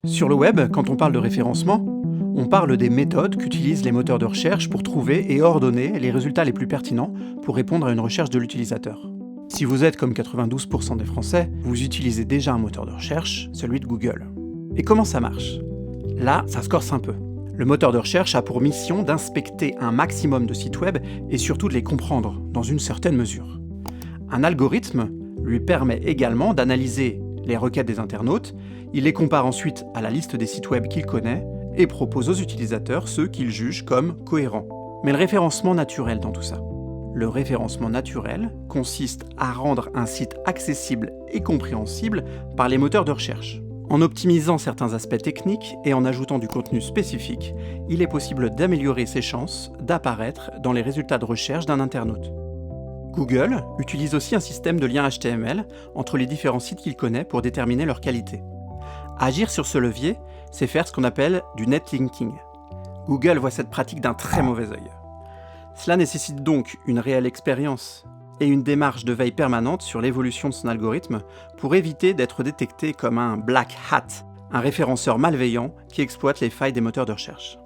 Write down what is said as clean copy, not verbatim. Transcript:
Sur le web, quand on parle de référencement, on parle des méthodes qu'utilisent les moteurs de recherche pour trouver et ordonner les résultats les plus pertinents pour répondre à une recherche de l'utilisateur. Si vous êtes comme 92% des Français, vous utilisez déjà un moteur de recherche, celui de Google. Et comment ça marche? Là, ça se corse un peu. Le moteur de recherche a pour mission d'inspecter un maximum de sites web et surtout de les comprendre, dans une certaine mesure. Un algorithme lui permet également d'analyser les requêtes des internautes, il les compare ensuite à la liste des sites web qu'il connaît et propose aux utilisateurs ceux qu'il juge comme cohérents. Mais le référencement naturel dans tout ça. Le référencement naturel consiste à rendre un site accessible et compréhensible par les moteurs de recherche. En optimisant certains aspects techniques et en ajoutant du contenu spécifique, il est possible d'améliorer ses chances d'apparaître dans les résultats de recherche d'un internaute. Google utilise aussi un système de liens HTML entre les différents sites qu'il connaît pour déterminer leur qualité. Agir sur ce levier, c'est faire ce qu'on appelle du netlinking. Google voit cette pratique d'un très mauvais œil. Cela nécessite donc une réelle expérience et une démarche de veille permanente sur l'évolution de son algorithme pour éviter d'être détecté comme un black hat, un référenceur malveillant qui exploite les failles des moteurs de recherche.